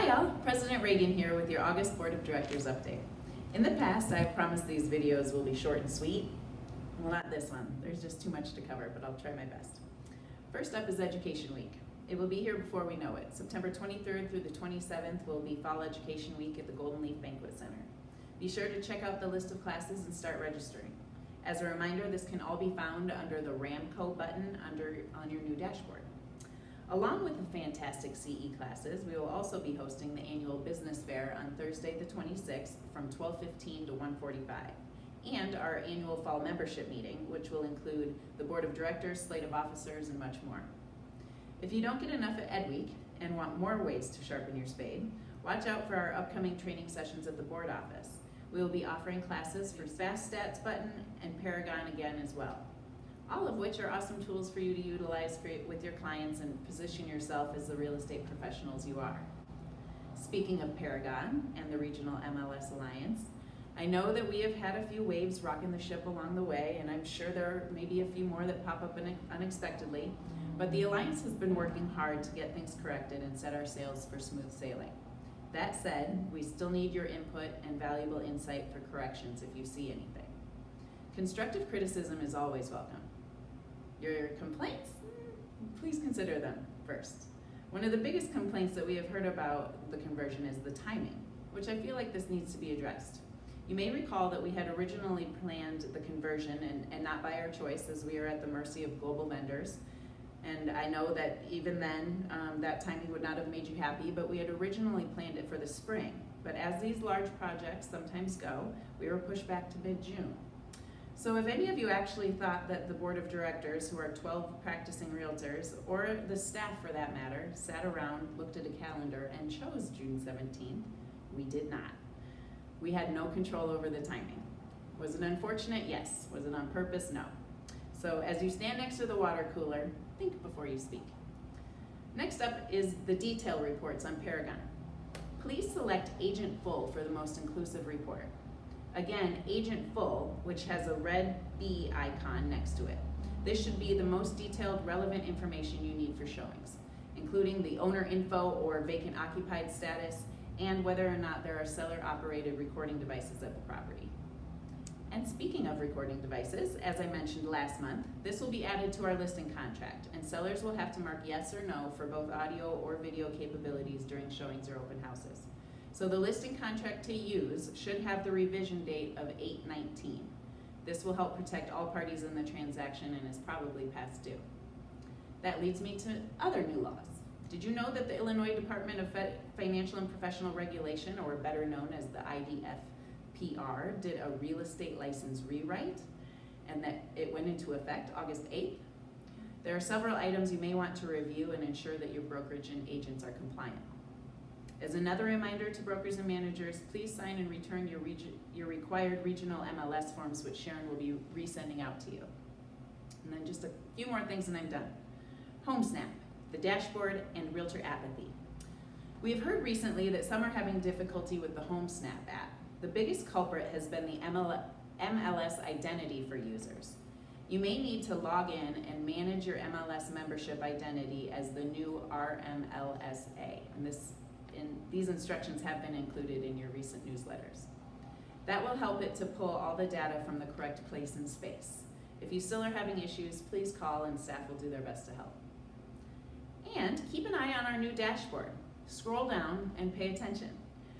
Hi all, President Reagan here with your August Board of Directors update. In the past, I've promised these videos will be short and sweet. Well, not this one. There's just too much to cover, but I'll try my best. First up is Education Week. It will be here before we know it. September 23rd through the 27th will be Fall Education Week at the Golden Leaf Banquet Center. Be sure to check out the list of classes and start registering. As a reminder, this can all be found under the RAMCO button on your new dashboard. Along with the fantastic CE classes, we will also be hosting the annual business fair on Thursday the 26th from 12:15 to 1:45, and our annual fall membership meeting, which will include the board of directors, slate of officers, and much more. If you don't get enough at Ed Week and want more ways to sharpen your spade, watch out for our upcoming training sessions at the board office. We will be offering classes for Fast Stats Button and Paragon again as well. All of which are awesome tools for you to utilize with your clients and position yourself as the real estate professionals you are. Speaking of Paragon and the Regional MLS Alliance, I know that we have had a few waves rocking the ship along the way, and I'm sure there may be a few more that pop up unexpectedly, but the Alliance has been working hard to get things corrected and set our sails for smooth sailing. That said, we still need your input and valuable insight for corrections if you see anything. Constructive criticism is always welcome. Your complaints? Please consider them first. One of the biggest complaints that we have heard about the conversion is the timing, which I feel like this needs to be addressed. You may recall that we had originally planned the conversion and not by our choice, as we are at the mercy of global vendors. And I know that even then, that timing would not have made you happy, but we had originally planned it for the spring. But as these large projects sometimes go, we were pushed back to mid-June. So if any of you actually thought that the board of directors, who are 12 practicing realtors, or the staff for that matter, sat around, looked at a calendar, and chose June 17th, we did not. We had no control over the timing. Was it unfortunate? Yes. Was it on purpose? No. So as you stand next to the water cooler, think before you speak. Next up is the detail reports on Paragon. Please select Agent Full for the most inclusive report. Again, Agent Full, which has a red B icon next to it. This should be the most detailed, relevant information you need for showings, including the owner info or vacant occupied status, and whether or not there are seller-operated recording devices at the property. And speaking of recording devices, as I mentioned last month, this will be added to our listing contract, and sellers will have to mark yes or no for both audio or video capabilities during showings or open houses. So the listing contract to use should have the revision date of 8/19. This will help protect all parties in the transaction and is probably past due. That leads me to other new laws. Did you know that the Illinois Department of Financial and Professional Regulation, or better known as the IDFPR, did a real estate license rewrite, and that it went into effect August 8th? There are several items you may want to review and ensure that your brokerage and agents are compliant. As another reminder to brokers and managers, please sign and return your required regional MLS forms, which Sharon will be resending out to you. And then just a few more things and I'm done. HomeSnap, the dashboard, and realtor apathy. We have heard recently that some are having difficulty with the HomeSnap app. The biggest culprit has been the MLS identity for users. You may need to log in and manage your MLS membership identity as the new RMLSA. And these instructions have been included in your recent newsletters. That will help it to pull all the data from the correct place and space. If you still are having issues, please call and staff will do their best to help. And keep an eye on our new dashboard. Scroll down and pay attention.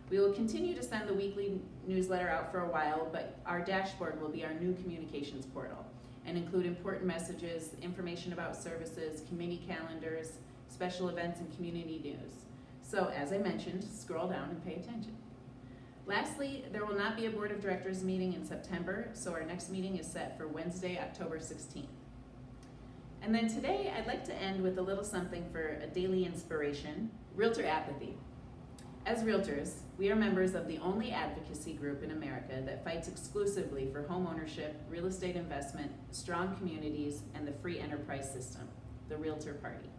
We will continue to send the weekly newsletter out for a while, but our dashboard will be our new communications portal and include important messages, information about services, committee calendars, special events, and community news. So, as I mentioned, scroll down and pay attention. Lastly, there will not be a board of directors meeting in September, so our next meeting is set for Wednesday, October 16th. And then today, I'd like to end with a little something for a daily inspiration, realtor apathy. As realtors, we are members of the only advocacy group in America that fights exclusively for home ownership, real estate investment, strong communities, and the free enterprise system, the Realtor Party.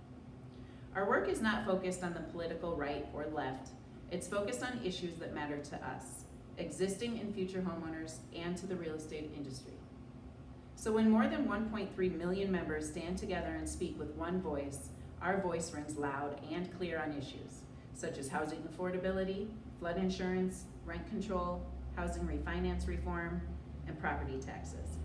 Our work is not focused on the political right or left. It's focused on issues that matter to us, existing and future homeowners, and to the real estate industry. So when more than 1.3 million members stand together and speak with one voice, our voice rings loud and clear on issues. such as housing affordability, flood insurance, rent control, housing refinance reform, and property taxes.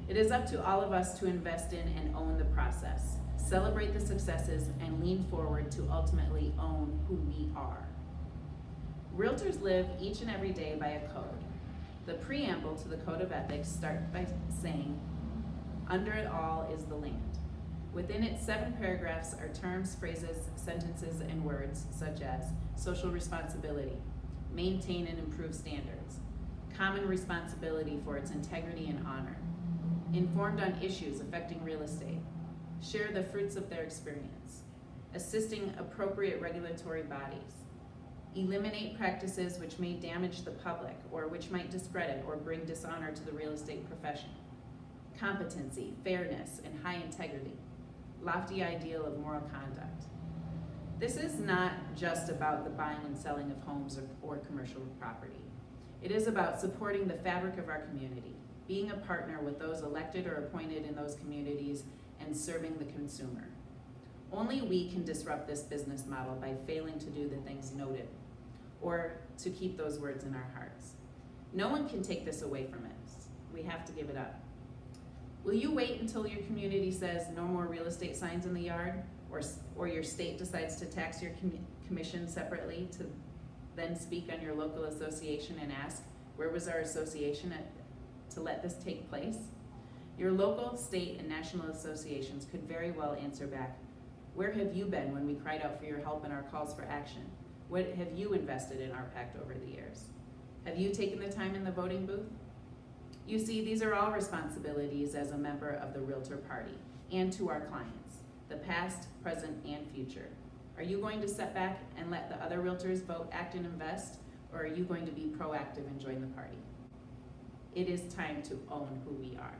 It is up to all of us to invest in and own the process, celebrate the successes, and lean forward to ultimately own who we are. Realtors live each and every day by a code. The preamble to the Code of Ethics starts by saying, "Under it all is the land." Within its 7 paragraphs are terms, phrases, sentences, and words such as social responsibility, maintain and improve standards, common responsibility for its integrity and honor, informed on issues affecting real estate, share the fruits of their experience, assisting appropriate regulatory bodies, eliminate practices which may damage the public or which might discredit or bring dishonor to the real estate profession, competency, fairness, and high integrity, lofty ideal of moral conduct. This is not just about the buying and selling of homes or commercial property. It is about supporting the fabric of our community, being a partner with those elected or appointed in those communities, and serving the consumer. Only we can disrupt this business model by failing to do the things noted, or to keep those words in our hearts. No one can take this away from us. We have to give it up. Will you wait until your community says no more real estate signs in the yard, or your state decides to tax your commission separately to then speak on your local association and ask, where was our association to let this take place? Your local, state, and national associations could very well answer back, where have you been when we cried out for your help in our calls for action? What have you invested in our pact over the years? Have you taken the time in the voting booth? You see, these are all responsibilities as a member of the Realtor Party and to our clients, the past, present, and future. Are you going to step back and let the other realtors vote, act, and invest, or are you going to be proactive and join the party? It is time to own who we are.